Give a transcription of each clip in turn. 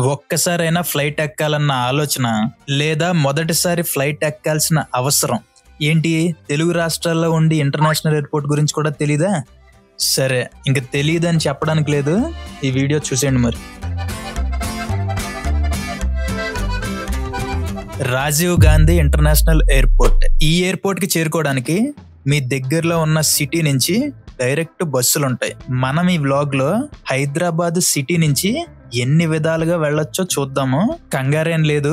ఒక్కసారైనా ఫ్లైట్ ఎక్కాలన్న ఆలోచన లేదా మొదటిసారి ఫ్లైట్ ఎక్కాల్సిన అవసరం ఏంటి? తెలుగు రాష్ట్రాల్లో ఉండి ఇంటర్నేషనల్ ఎయిర్పోర్ట్ గురించి కూడా తెలీదా? సరే, ఇంక తెలియదని చెప్పడానికి లేదు, ఈ వీడియో చూసేయండి. మరి రాజీవ్ గాంధీ ఇంటర్నేషనల్ ఎయిర్పోర్ట్. ఈ ఎయిర్పోర్ట్ కి చేరుకోవడానికి మీ దగ్గరలో ఉన్న సిటీ నుంచి డైరెక్ట్ బస్సులు ఉంటాయి. మనం ఈ వ్లాగ్ లో హైదరాబాద్ సిటీ నుంచి ఎన్ని విధాలుగా వెళ్ళొచ్చో చూద్దాము. కంగారేం లేదు,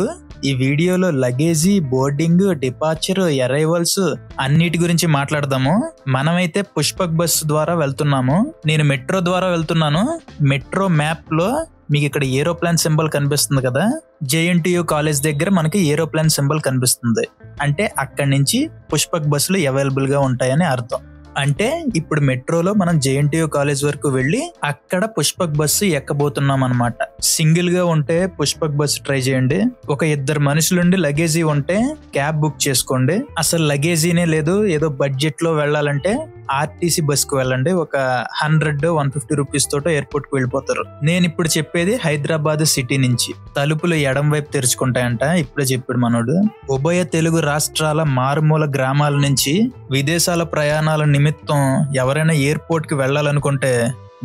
ఈ వీడియోలో లగేజీ, బోర్డింగ్, డిపార్చర్, అరైవల్స్ అన్నిటి గురించి మాట్లాడదాము. మనమైతే పుష్పక్ బస్సు ద్వారా వెళ్తున్నాము. నేను మెట్రో ద్వారా వెళ్తున్నాను. మెట్రో మ్యాప్ లో మీకు ఇక్కడ ఏరోప్లేన్ సింబల్ కనిపిస్తుంది కదా, JNTU కాలేజ్ దగ్గర మనకి ఏరోప్లేన్ సింబల్ కనిపిస్తుంది. అంటే అక్కడి నుంచి పుష్పక్ బస్సులు అవైలబుల్ గా ఉంటాయని అర్థం. అంటే ఇప్పుడు మెట్రోలో మనం JNTU కాలేజ్ వరకు వెళ్ళి అక్కడ పుష్పక్ బస్సు ఎక్కబోతున్నాం అనమాట. సింగిల్ గా ఉంటే పుష్పక్ బస్సు ట్రై చేయండి. ఒక ఇద్దరు మనుషులుండి లగేజీ ఉంటే క్యాబ్ బుక్ చేసుకోండి. అసలు లగేజీనే లేదు, ఏదో బడ్జెట్ లో వెళ్ళాలంటే RTC బస్ కు వెళ్ళండి. ఒక 100-150 రూపీస్ తోట ఎయిర్పోర్ట్ కు వెళ్ళిపోతారు. నేను ఇప్పుడు చెప్పేది హైదరాబాద్ సిటీ నుంచి. తలుపులు ఎడం వైపు తెరుచుకుంటాయంట, ఇప్పుడే చెప్పాడు మనోడు. ఉభయ తెలుగు రాష్ట్రాల మారుమూల గ్రామాల నుంచి విదేశాల ప్రయాణాల నిమిత్తం ఎవరైనా ఎయిర్పోర్ట్ కి వెళ్ళాలనుకుంటే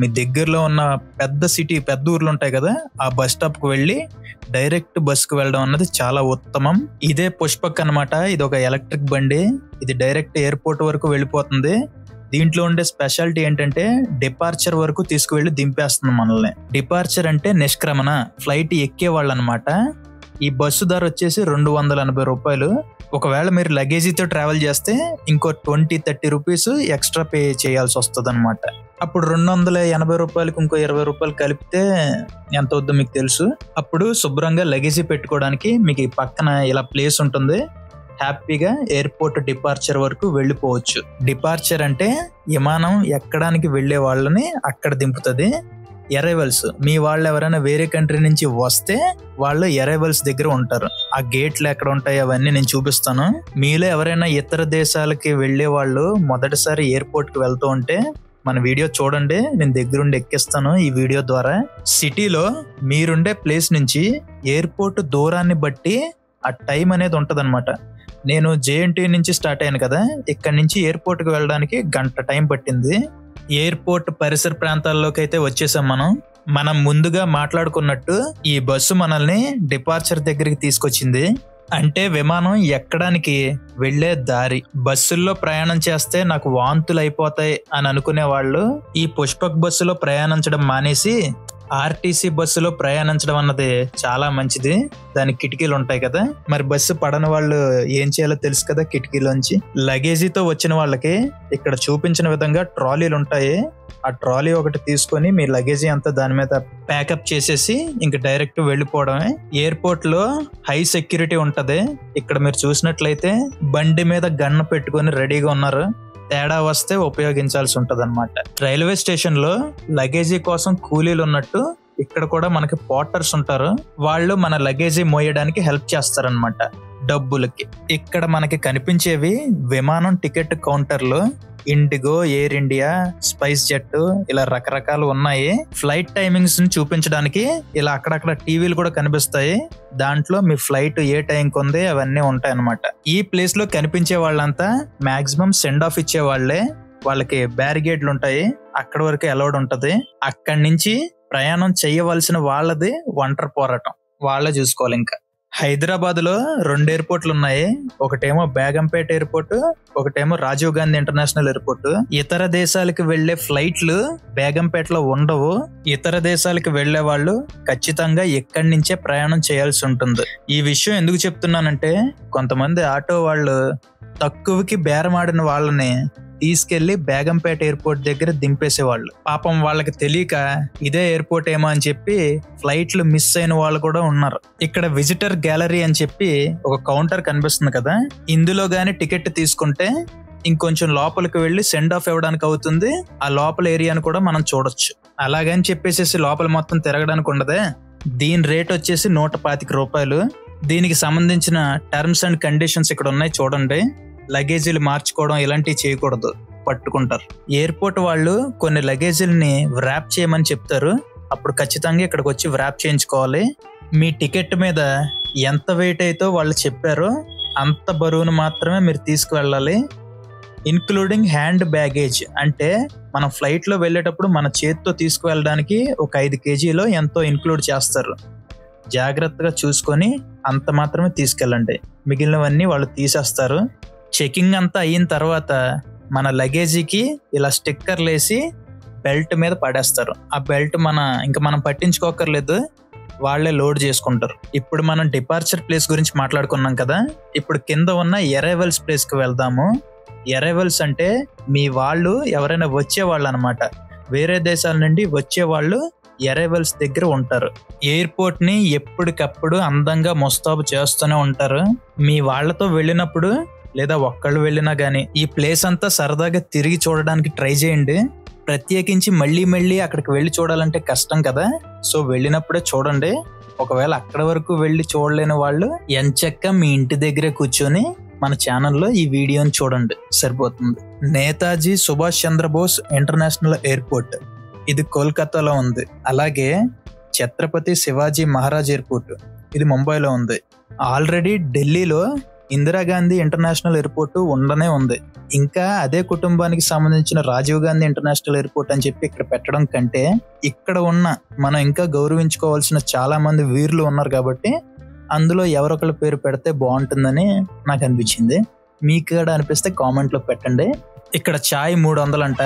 మీ దగ్గరలో ఉన్న పెద్ద సిటీ, పెద్ద ఊర్లు ఉంటాయి కదా, ఆ బస్ స్టాప్ కు వెళ్ళి డైరెక్ట్ బస్ కు వెళ్ళడం అన్నది చాలా ఉత్తమం. ఇదే పుష్పక్ అన్నమాట. ఇది ఒక ఎలక్ట్రిక్ బండి. ఇది డైరెక్ట్ ఎయిర్పోర్ట్ వరకు వెళ్ళిపోతుంది. దీంట్లో ఉండే స్పెషాలిటీ ఏంటంటే డిపార్చర్ వరకు తీసుకువెళ్ళి దింపేస్తుంది మనల్ని. డిపార్చర్ అంటే నిష్క్రమణ, ఫ్లైట్ ఎక్కే వాళ్ళు అనమాట. ఈ బస్సు ధర వచ్చేసి 280 రూపాయలు. ఒకవేళ మీరు లగేజీతో ట్రావెల్ చేస్తే ఇంకో 20-30 రూపీస్ ఎక్స్ట్రా పే చేయాల్సి వస్తుంది అనమాట. అప్పుడు 280 రూపాయలకి ఇంకో 20 రూపాయలు కలిపితే ఎంత అవుద్దో మీకు తెలుసు. అప్పుడు శుభ్రంగా లగేజీ పెట్టుకోవడానికి మీకు ఈ పక్కన ఇలా ప్లేస్ ఉంటుంది. హ్యాపీగా ఎయిర్పోర్ట్ డిపార్చర్ వరకు వెళ్ళిపోవచ్చు. డిపార్చర్ అంటే విమానం ఎక్కడానికి వెళ్లే వాళ్ళని అక్కడ దింపుతుంది. అరైవల్స్, మీ వాళ్ళు ఎవరైనా వేరే కంట్రీ నుంచి వస్తే వాళ్ళు అరైవల్స్ దగ్గర ఉంటారు. ఆ గేట్లు ఎక్కడ ఉంటాయి అవన్నీ నేను చూపిస్తాను. మీలో ఎవరైనా ఇతర దేశాలకి వెళ్లే వాళ్ళు మొదటిసారి ఎయిర్పోర్ట్ కి వెళ్తూ ఉంటే మన వీడియో చూడండి, నేను దగ్గరుండి ఎక్కిస్తాను ఈ వీడియో ద్వారా. సిటీలో మీరుండే ప్లేస్ నుంచి ఎయిర్పోర్ట్ దూరాన్ని బట్టి ఆ టైం అనేది ఉంటది అనమాట. నేను JNTU నుంచి స్టార్ట్ అయ్యాను కదా, ఇక్కడ నుంచి ఎయిర్పోర్ట్ కి వెళ్ళడానికి 1 గంట టైం పట్టింది. ఎయిర్పోర్ట్ పరిసర ప్రాంతాల్లోకి అయితే వచ్చేసాం. మనం ముందుగా మాట్లాడుకున్నట్టు ఈ బస్సు మనల్ని డిపార్చర్ దగ్గరికి తీసుకొచ్చింది. అంటే విమానం ఎక్కడానికి వెళ్లే దారి. బస్సుల్లో ప్రయాణం చేస్తే నాకు వాంతులు అయిపోతాయి అని అనుకునే వాళ్ళు ఈ పుష్పక్ బస్సులో ప్రయాణించడం మానేసి RTC బస్సులో ప్రయాణించడం అన్నది చాలా మంచిది. దానికి కిటికీలు ఉంటాయి కదా. మరి బస్సు పడని వాళ్ళు ఏం చేయాలో తెలుసు కదా, కిటికీలోంచి. లగేజీతో వచ్చిన వాళ్ళకి ఇక్కడ చూపించిన విధంగా ట్రాలీలు ఉంటాయి. ఆ ట్రాలీ ఒకటి తీసుకొని మీ లగేజీ అంతా దాని మీద ప్యాకప్ చేసేసి ఇంక డైరెక్ట్ వెళ్ళిపోవడమే. ఎయిర్పోర్ట్ లో హై సెక్యూరిటీ ఉంటది. ఇక్కడ మీరు చూసినట్లయితే బండి మీద గన్ను పెట్టుకొని రెడీగా ఉన్నారు. తేడా వస్తే ఉపయోగించాల్సి ఉంటది అనమాట. రైల్వే స్టేషన్ లో లగేజీ కోసం కూలీలు ఉన్నట్టు ఇక్కడ కూడా మనకి పోర్టర్స్ ఉంటారు. వాళ్ళు మన లగేజీ మోయడానికి హెల్ప్ చేస్తారనమాట డబ్బులకి. ఇక్కడ మనకి కనిపించేవి విమానం టికెట్ కౌంటర్లు. IndiGo, air India, spice jet ఇలా రకరకాలు ఉన్నాయి. ఫ్లైట్ టైమింగ్స్ ని చూపించడానికి ఇలా అక్కడక్కడ టీవీలు కూడా కనిపిస్తాయి. దాంట్లో మీ ఫ్లైట్ ఏ టైంకి ఉంది అవన్నీ ఉంటాయి అన్నమాట. ఈ ప్లేస్ లో కనిపించే వాళ్ళంతా మాక్సిమం సెండ్ ఆఫ్ ఇచ్చే వాళ్లే. వాళ్ళకి బ్యారిగేడ్లు ఉంటాయి, అక్కడ వరకు అలౌడ్ ఉంటది. అక్కడి నుంచి ప్రయాణం చేయవలసిన వాళ్ళది ఒంటరి పోరాటం, వాళ్ళే చూసుకోవాలి. ఇంకా హైదరాబాద్ లో 2 ఎయిర్పోర్ట్లు ఉన్నాయి. ఒకటేమో బేగంపేట ఎయిర్పోర్ట్, ఒకటేమో రాజీవ్ గాంధీ ఇంటర్నేషనల్ ఎయిర్పోర్ట్. ఇతర దేశాలకు వెళ్లే ఫ్లైట్లు బేగంపేటలో ఉండవు. ఇతర దేశాలకు వెళ్లే వాళ్ళు ఖచ్చితంగా ఎక్కడి నుంచే ప్రయాణం చేయాల్సి ఉంటుంది. ఈ విషయం ఎందుకు చెప్తున్నానంటే కొంతమంది ఆటో వాళ్ళు తక్కువకి బేరమాడిన వాళ్ళని తీసుకెళ్లి బేగంపేట ఎయిర్పోర్ట్ దగ్గర దింపేసేవాళ్ళు. పాపం వాళ్ళకి తెలియక ఇదే ఎయిర్పోర్ట్ ఏమో అని చెప్పి ఫ్లైట్లు మిస్ అయిన వాళ్ళు కూడా ఉన్నారు. ఇక్కడ విజిటర్ గ్యాలరీ అని చెప్పి ఒక కౌంటర్ కనిపిస్తుంది కదా, ఇందులో గానీ టికెట్ తీసుకుంటే ఇంకొంచెం లోపలికి వెళ్లి సెండ్ ఆఫ్ ఇవ్వడానికి అవుతుంది. ఆ లోపల ఏరియాను కూడా మనం చూడొచ్చు. అలాగని చెప్పేసి లోపల మొత్తం తిరగడానికి ఉండదే. దీని రేట్ వచ్చేసి 125 రూపాయలు. దీనికి సంబంధించిన టర్మ్స్ అండ్ కండిషన్స్ ఇక్కడ ఉన్నాయి చూడండి. లగేజీలు మార్చుకోవడం ఇలాంటివి చేయకూడదు, పట్టుకుంటారు. ఎయిర్పోర్ట్ వాళ్ళు కొన్ని లగేజీలని ర్యాప్ చేయమని చెప్తారు. అప్పుడు ఖచ్చితంగా ఇక్కడికి వచ్చి వ్రాప్ చేయించుకోవాలి. మీ టికెట్ మీద ఎంత వెయిట్ అయితే వాళ్ళు చెప్పారో అంత బరువును మాత్రమే మీరు తీసుకువెళ్ళాలి. ఇన్క్లూడింగ్ హ్యాండ్ బ్యాగేజ్, అంటే మనం ఫ్లైట్లో వెళ్ళేటప్పుడు మన చేతితో తీసుకువెళ్ళడానికి ఒక 5 kg ఎంతో ఇన్క్లూడ్ చేస్తారు. జాగ్రత్తగా చూసుకొని అంత మాత్రమే తీసుకెళ్ళండి, మిగిలినవన్నీ వాళ్ళు తీసేస్తారు. చెకింగ్ అంతా అయిన తర్వాత మన లగేజీకి ఇలా స్టిక్కర్లు వేసి బెల్ట్ మీద పడేస్తారు. ఆ బెల్ట్ మనం పట్టించుకోకర్లేదు, వాళ్ళే లోడ్ చేసుకుంటారు. ఇప్పుడు మనం డిపార్చర్ ప్లేస్ గురించి మాట్లాడుకున్నాం కదా, ఇప్పుడు కింద ఉన్న అరైవల్స్ ప్లేస్కి వెళ్దాము. అరైవల్స్ అంటే మీ వాళ్ళు ఎవరైనా వచ్చేవాళ్ళు అనమాట, వేరే దేశాల నుండి వచ్చేవాళ్ళు అరైవల్స్ దగ్గర ఉంటారు. ఎయిర్పోర్ట్ ని ఎప్పటికప్పుడు అందంగా ముస్తాబు చేస్తూనే ఉంటారు. మీ వాళ్ళతో వెళ్ళినప్పుడు లేదా ఒక్కళ్ళు వెళ్ళినా గానీ ఈ ప్లేస్ అంతా సరదాగా తిరిగి చూడడానికి ట్రై చేయండి. ప్రత్యేకించి మళ్ళీ అక్కడికి వెళ్ళి చూడాలంటే కష్టం కదా, సో వెళ్ళినప్పుడే చూడండి. ఒకవేళ అక్కడ వరకు వెళ్ళి చూడలేని వాళ్ళు ఎంచక్క మీ ఇంటి దగ్గరే కూర్చొని మన ఛానల్లో ఈ వీడియోని చూడండి, సరిపోతుంది. నేతాజీ సుభాష్ చంద్రబోస్ ఇంటర్నేషనల్ ఎయిర్పోర్ట్, ఇది కోల్కతాలో ఉంది. అలాగే ఛత్రపతి శివాజీ మహారాజ్ ఎయిర్పోర్ట్, ఇది ముంబైలో ఉంది. ఆల్రెడీ ఢిల్లీలో ఇందిరాగాంధీ ఇంటర్నేషనల్ ఎయిర్పోర్ట్ ఉండనే ఉంది. ఇంకా అదే కుటుంబానికి సంబంధించిన రాజీవ్ గాంధీ ఇంటర్నేషనల్ ఎయిర్పోర్ట్ అని చెప్పి ఇక్కడ పెట్టడం కంటే ఇక్కడ ఉన్న మనం ఇంకా గౌరవించుకోవాల్సిన చాలా మంది వీరులు ఉన్నారు కాబట్టి అందులో ఎవరొకళ్ళ పేరు పెడితే బాగుంటుందని నాకు అనిపించింది. మీకు కూడా అనిపిస్తే కామెంట్లో పెట్టండి. ఇక్కడ చాయ్ 300 అంట,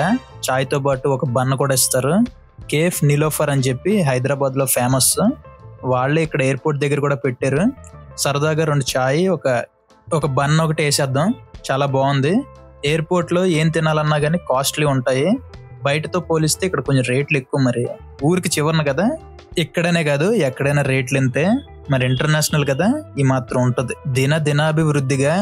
చాయ్తో పాటు ఒక బన్ కూడా ఇస్తారు. కేఫ్ నిలోఫర్ అని చెప్పి హైదరాబాద్లో ఫేమస్, వాళ్ళే ఇక్కడ ఎయిర్పోర్ట్ దగ్గర కూడా పెట్టారు. సరదాగా 2 చాయ్ ఒక బన్ ఒకటి వేసేద్దాం, చాలా బాగుంది. ఎయిర్పోర్ట్లో ఏం తినాలన్నా కానీ కాస్ట్లీ ఉంటాయి, బయటతో పోలిస్తే ఇక్కడ కొంచెం రేట్లు ఎక్కువ. మరి ఊరికి చివరన కదా, ఇక్కడనే కాదు ఎక్కడైనా రేట్లు ఇంతే, మరి ఇంటర్నేషనల్ కదా ఈ మాత్రం ఉంటుంది. దినాభివృద్ధిగా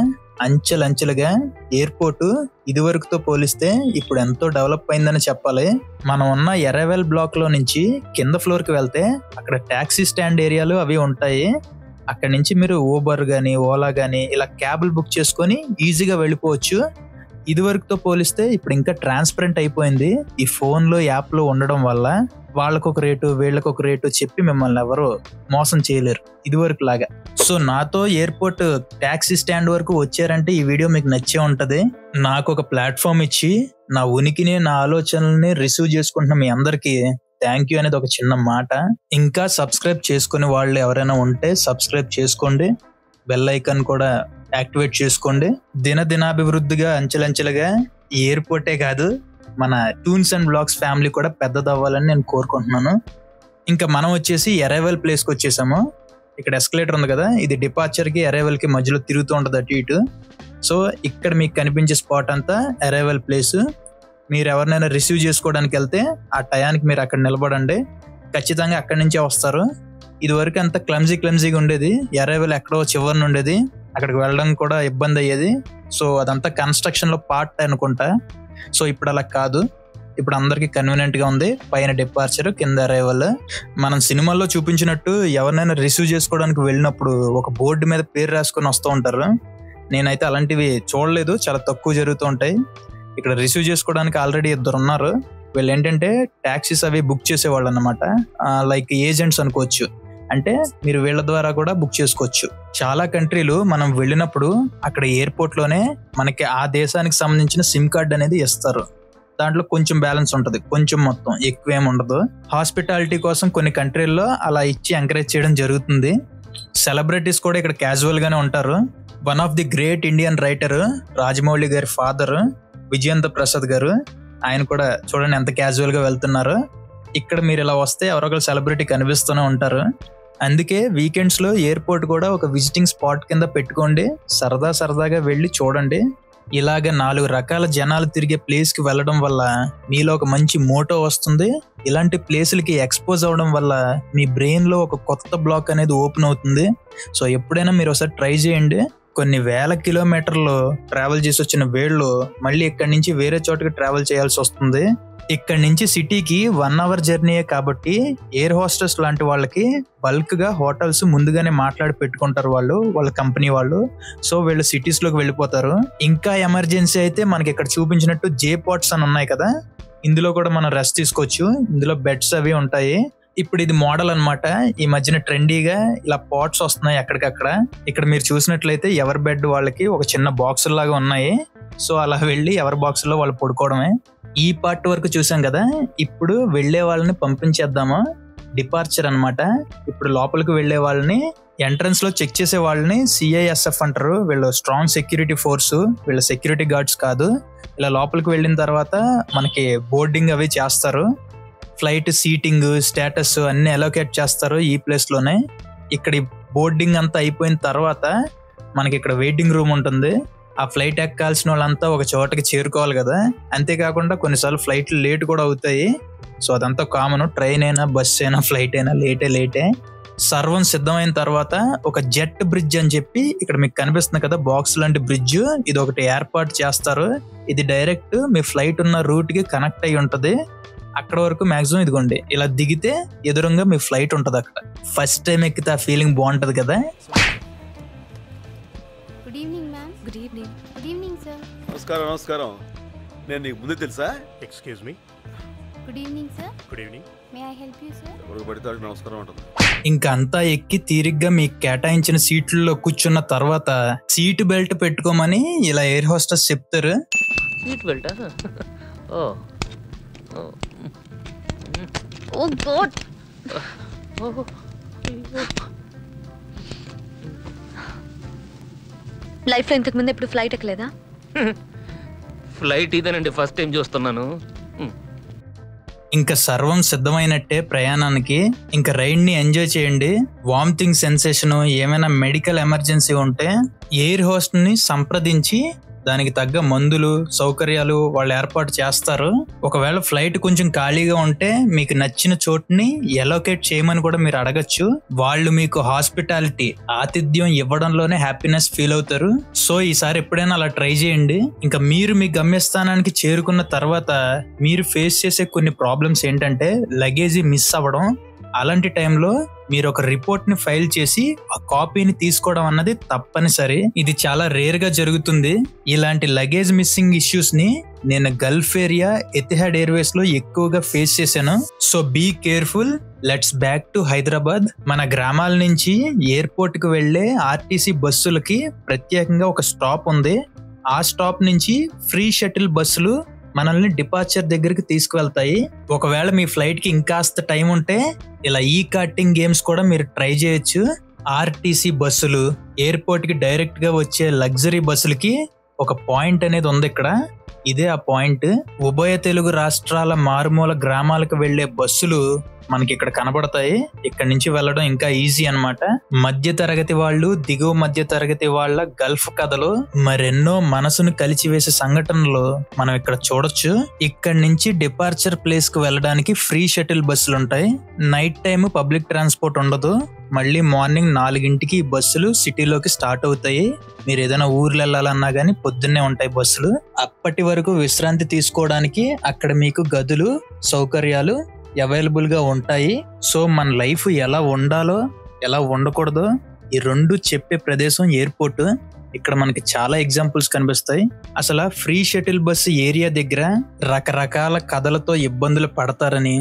అంచెలంచెలుగా ఎయిర్పోర్ట్ ఇదివరకుతో పోలిస్తే ఇప్పుడు ఎంతో డెవలప్ అయిందని చెప్పాలి. మనం ఉన్న అరైవల్ బ్లాక్ లో నుంచి కింద ఫ్లోర్ కి వెళ్తే అక్కడ టాక్సీ స్టాండ్ ఏరియాలు అవి ఉంటాయి. అక్కడి నుంచి మీరు ఊబర్ గానీ ఓలా గానీ ఇలా క్యాబ్లు బుక్ చేసుకొని ఈజీగా వెళ్ళిపోవచ్చు. ఇదివరకుతో పోలిస్తే ఇప్పుడు ఇంకా ట్రాన్స్పరెంట్ అయిపోయింది. ఈ ఫోన్లో యాప్లో ఉండడం వల్ల వాళ్ళకొక రేటు వీళ్ళకొక రేటు చెప్పి మిమ్మల్ని ఎవరు మోసం చేయలేరు ఇదివరకు లాగా. సో నాతో ఎయిర్పోర్ట్ టాక్సీ స్టాండ్ వరకు వచ్చారంటే ఈ వీడియో మీకు నచ్చే ఉంటది. నాకు ఒక ప్లాట్ఫామ్ ఇచ్చి నా ఉనికిని నా ఆలోచనల్ని రిసీవ్ చేసుకుంటున్న మీ అందరికీ థ్యాంక్ యూ అనేది ఒక చిన్న మాట. ఇంకా సబ్స్క్రైబ్ చేసుకునే వాళ్ళు ఎవరైనా ఉంటే సబ్స్క్రైబ్ చేసుకోండి, బెల్ ఐకాన్ కూడా యాక్టివేట్ చేసుకోండి. దినాభివృద్ధిగా అంచెలంచెలుగా ఈ ఎయిర్పోర్టే కాదు మన టూన్స్ అండ్ బ్లాగ్స్ ఫ్యామిలీ కూడా పెద్దదవ్వాలని నేను కోరుకుంటున్నాను. ఇంకా మనం వచ్చేసి అరైవల్ ప్లేస్కి వచ్చేసాము. ఇక్కడ ఎస్కలేటర్ ఉంది కదా, ఇది డిపార్చర్కి అరైవల్కి మధ్యలో తిరుగుతూ ఉంటుంది అటు ఇటు. సో ఇక్కడ మీకు కనిపించే స్పాట్ అంతా అరైవల్ ప్లేస్. మీరు ఎవరినైనా రిసీవ్ చేసుకోవడానికి వెళ్తే ఆ టయానికి మీరు అక్కడ నిలబడండి, ఖచ్చితంగా అక్కడి నుంచే వస్తారు. ఇదివరకు అంతా క్లమ్జీగా ఉండేది, అరైవల్ ఎక్కడో చివరిని ఉండేది, అక్కడికి వెళ్ళడం కూడా ఇబ్బంది అయ్యేది. సో అదంతా కన్స్ట్రక్షన్లో పార్ట్ అనుకుంటా. సో ఇప్పుడు అలా కాదు, ఇప్పుడు అందరికి కన్వీనియంట్ గా ఉంది. పైన డిపార్చర్, కింద అరైవల్. మనం సినిమాల్లో చూపించినట్టు ఎవరినైనా రిసీవ్ చేసుకోవడానికి వెళ్ళినప్పుడు ఒక బోర్డు మీద పేరు రాసుకొని వస్తూ ఉంటారు. నేనైతే అలాంటివి చూడలేదు, చాలా తక్కువ జరుగుతూ ఉంటాయి. ఇక్కడ రిసీవ్ చేసుకోవడానికి ఆల్రెడీ 2 ఉన్నారు. వీళ్ళు ఏంటంటే ట్యాక్సీస్ అవి బుక్ చేసేవాళ్ళు అన్నమాట, లైక్ ఏజెంట్స్ అనుకోవచ్చు. అంటే మీరు వీళ్ళ ద్వారా కూడా బుక్ చేసుకోవచ్చు. చాలా కంట్రీలు మనం వెళ్ళినప్పుడు అక్కడ ఎయిర్పోర్ట్ లోనే మనకి ఆ దేశానికి సంబంధించిన సిమ్ కార్డ్ అనేది ఇస్తారు. దాంట్లో కొంచెం బ్యాలెన్స్ ఉంటుంది, కొంచెం, మొత్తం ఎక్కువ ఏమి ఉండదు. హాస్పిటాలిటీ కోసం కొన్ని కంట్రీల్లో అలా ఇచ్చి ఎంకరేజ్ చేయడం జరుగుతుంది. సెలబ్రిటీస్ కూడా ఇక్కడ క్యాజువల్ గానే ఉంటారు. One of the great Indian writer Rajamouli గారి ఫాదర్ విజయేంద్ర ప్రసాద్ గారు, ఆయన కూడా చూడండి ఎంత క్యాజువల్ గా వెళ్తున్నారు. ఇక్కడ మీరు ఇలా వస్తే ఎవరొకరు సెలబ్రిటీ కనిపిస్తూనే ఉంటారు. అందుకే వీకెండ్స్ లో ఎయిర్పోర్ట్ కూడా ఒక విజిటింగ్ స్పాట్ కింద పెట్టుకోండి, సరదాగా వెళ్ళి చూడండి. ఇలాగ 4 రకాల జనాలు తిరిగే ప్లేస్ కి వెళ్ళడం వల్ల మీలో ఒక మంచి మోటో వస్తుంది. ఇలాంటి ప్లేసులకి ఎక్స్పోజ్ అవడం వల్ల మీ బ్రెయిన్ లో ఒక కొత్త బ్లాక్ అనేది ఓపెన్ అవుతుంది. సో ఎప్పుడైనా మీరు ఒకసారి ట్రై చేయండి. కొన్ని వేల కిలోమీటర్లు ట్రావెల్ చేసి వచ్చిన వేళ్ళు మళ్ళీ ఇక్కడి నుంచి వేరే చోటుకి ట్రావెల్ చేయాల్సి వస్తుంది. ఇక్కడ నుంచి సిటీకి 1 hour జర్నీయే కాబట్టి ఎయిర్ హోస్టెస్ లాంటి వాళ్ళకి బల్క్ గా హోటల్స్ ముందుగానే మాట్లాడి పెట్టుకుంటారు వాళ్ళ కంపెనీ వాళ్ళు. సో వీళ్ళు సిటీస్ లోకి వెళ్ళిపోతారు. ఇంకా ఎమర్జెన్సీ అయితే మనకి ఇక్కడ చూపించినట్టు జే పాట్స్ అని ఉన్నాయి కదా, ఇందులో కూడా మనం రెస్ట్ తీసుకోవచ్చు. ఇందులో బెడ్స్ అవి ఉంటాయి. ఇప్పుడు ఇది మోడల్ అన్నమాట. ఈ మధ్యన ట్రెండీగా ఇలా పాట్స్ వస్తున్నాయి ఎక్కడికక్కడ. ఇక్కడ మీరు చూసినట్లయితే ఎవరి బెడ్ వాళ్ళకి ఒక చిన్న బాక్స్ లాగా ఉన్నాయి. సో అలా వెళ్ళి ఎవరి బాక్స్ లో వాళ్ళు పడుకోవడమే. ఈ పార్ట్ వరకు చూసాం కదా, ఇప్పుడు వెళ్లే వాళ్ళని పంపించేద్దాము. డిపార్చర్ అన్నమాట. ఇప్పుడు లోపలికి వెళ్లే వాళ్ళని ఎంట్రన్స్ లో చెక్ చేసే వాళ్ళని CISF అంటారు. వీళ్ళు స్ట్రాంగ్ సెక్యూరిటీ ఫోర్స్, వీళ్ళ సెక్యూరిటీ గార్డ్స్ కాదు. ఇలా లోపలికి వెళ్ళిన తర్వాత మనకి బోర్డింగ్ అవి చేస్తారు. ఫ్లైట్ సీటింగ్ స్టేటస్ అన్ని అలోకేట్ చేస్తారు ఈ ప్లేస్ లోనే. ఇక్కడ బోర్డింగ్ అంతా అయిపోయిన తర్వాత మనకి ఇక్కడ వెయిటింగ్ రూమ్ ఉంటుంది. ఆ ఫ్లైట్ ఎక్కాల్సిన వాళ్ళంతా ఒక చోటకి చేరుకోవాలి కదా. అంతేకాకుండా కొన్నిసార్లు ఫ్లైట్లు లేట్ కూడా అవుతాయి. సో అదంతా కామన్. ట్రైన్ అయినా బస్ అయినా ఫ్లైట్ అయినా లేటే. సర్వం సిద్ధమైన తర్వాత ఒక జెట్ బ్రిడ్జ్ అని చెప్పి ఇక్కడ మీకు కనిపిస్తుంది కదా బాక్స్ లాంటి బ్రిడ్జ్, ఇది ఒకటి ఏర్పాటు చేస్తారు. ఇది డైరెక్ట్ మీ ఫ్లైట్ ఉన్న రూట్ కి కనెక్ట్ అయి ఉంటది. అక్కడ వరకు మాక్సిమం ఇదిగోండి ఇలా దిగితే ఎదురుగా మీ ఫ్లైట్ ఉంటది. అక్కడ ఫస్ట్ టైం ఎక్కితే ఆ ఫీలింగ్ బాగుంటది కదా. Good evening ma'am. Good evening. Good evening sir. నమస్కారం. నేను నీకు ముందే తెలుసా? Excuse me. Good evening sir. Good evening. May I help you sir? ఎవరికి పడితే వాళ్ళకి నమస్కారం ఉంటుంది. ఇంకా అంతా ఎక్కి తీరిగ్గా మీకు కేటాయించిన సీట్లలో కూర్చున్న తర్వాత సీట్ బెల్ట్ పెట్టుకోమని ఇలా ఎయిర్ హోస్టెస్ చెప్తారు. సీట్ బెల్టా? ఓ ఓ గాడ్. లైఫ్ లో ఇంతకు ముందు ఎప్పుడు ఫ్లైట్ ఎక్కలేదా? ఫ్లైట్ ఇదేనండి, ఫస్ట్ టైం చూస్తున్నాను. ఇంకా సర్వం సిద్ధమైనట్టే ప్రయాణానికి. ఇంకా రైడ్ ని ఎంజాయ్ చేయండి. వామిటింగ్ సెన్సేషన్, ఏమైనా మెడికల్ ఎమర్జెన్సీ ఉంటే ఎయిర్ హోస్ట్ ని సంప్రదించి దానికి తగ్గ మందులు సౌకర్యాలు వాళ్ళు ఏర్పాటు చేస్తారు. ఒకవేళ ఫ్లైట్ కొంచెం ఖాళీగా ఉంటే మీకు నచ్చిన చోటుని ఎలోకేట్ చేయమని కూడా మీరు అడగచ్చు. వాళ్ళు మీకు హాస్పిటాలిటీ ఆతిథ్యం ఇవ్వడంలోనే హ్యాపీనెస్ ఫీల్ అవుతారు. సో ఈసారి ఎప్పుడైనా అలా ట్రై చేయండి. ఇంకా మీరు మీ గమ్యస్థానానికి చేరుకున్న తర్వాత మీరు ఫేస్ చేసే కొన్ని ప్రాబ్లమ్స్ ఏంటంటే లగేజీ మిస్ అవ్వడం. అలాంటి టైంలో మీరు ఒక రిపోర్ట్ ని ఫైల్ చేసి ఆ కాపీని తీసుకోవడం అన్నది తప్పనిసరి. ఇది చాలా రేర్ గా జరుగుతుంది. ఇలాంటి లగేజ్ మిస్సింగ్ ఇష్యూస్ ని నేను గల్ఫ్ ఏరియా ఎతిహాడ్ ఎయిర్వేస్ లో ఎక్కువగా ఫేస్ చేశాను. So be careful. Let's back to Hyderabad. మన గ్రామాల నుంచి ఎయిర్పోర్ట్ కి వెళ్లే RTC బస్సులకి ప్రత్యేకంగా ఒక స్టాప్ ఉంది. ఆ స్టాప్ నుంచి ఫ్రీ షటిల్ బస్సులు మనల్ని డిపార్చర్ దగ్గరికి తీసుకువెళ్తాయి. ఒకవేళ మీ ఫ్లైట్ కి ఇంకాస్త టైం ఉంటే ఇలా ఈ కార్టింగ్ గేమ్స్ కూడా మీరు ట్రై చేయొచ్చు. RTC బస్సులు ఎయిర్పోర్ట్ కి డైరెక్ట్ గా వచ్చే లగ్జరీ బస్సులకి ఒక పాయింట్ అనేది ఉంది ఇక్కడ. ఇదే ఆ పాయింట్. ఉభయ తెలుగు రాష్ట్రాల మారుమూల గ్రామాలకు వెళ్లే బస్సులు మనకి ఇక్కడ కనబడతాయి. ఇక్కడ నుంచి వెళ్ళడం ఇంకా ఈజీ అన్నమాట. మధ్య తరగతి వాళ్ళు, దిగువ మధ్య తరగతి వాళ్ళ గల్ఫ్ కథలు, మరెన్నో మనసును కలిచివేసే సంఘటనలు మనం ఇక్కడ చూడొచ్చు. ఇక్కడ నుంచి డిపార్చర్ ప్లేస్ కు వెళ్ళడానికి ఫ్రీ షటిల్ బస్సులు ఉంటాయి. నైట్ టైం పబ్లిక్ ట్రాన్స్పోర్ట్ ఉండదు. మళ్ళీ మార్నింగ్ 4 ఈ బస్సులు సిటీలోకి స్టార్ట్ అవుతాయి. మీరు ఏదైనా ఊర్లు వెళ్ళాలన్నా గానీ పొద్దున్నే ఉంటాయి బస్సులు. అప్పటి వరకు విశ్రాంతి తీసుకోవడానికి అక్కడ మీకు గదులు సౌకర్యాలు అవైలబుల్ గా ఉంటాయి. సో మన లైఫ్ ఎలా ఉండాలో ఎలా ఉండకూడదో ఈ రెండు చెప్పే ప్రదేశం ఎయిర్పోర్ట్. ఇక్కడ మనకి చాలా ఎగ్జాంపుల్స్ కనిపిస్తాయి. అసలు ఫ్రీ షటిల్ బస్సు ఏరియా దగ్గర రకరకాల కథలతో ఇబ్బందులు పడతారని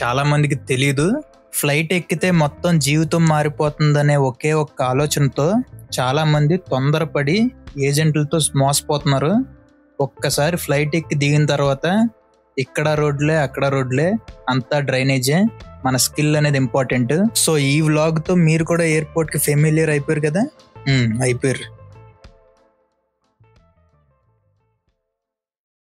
చాలా మందికి తెలీదు. ఫ్లైట్ ఎక్కితే మొత్తం జీవితం మారిపోతుందనే ఒకే ఒక్క ఆలోచనతో చాలా మంది తొందరపడి ఏజెంట్లతో మోసపోతున్నారు. ఒక్కసారి ఫ్లైట్ ఎక్కి దిగిన తర్వాత ఇక్కడ రోడ్లే అక్కడ రోడ్లే అంతా డ్రైనేజే. మన స్కిల్ అనేది ఇంపార్టెంట్. సో ఈ వ్లాగ్ తో మీరు కూడా ఎయిర్పోర్ట్ కి ఫెమిలియర్ అయిపోయారు కదా. అయిపోయారు.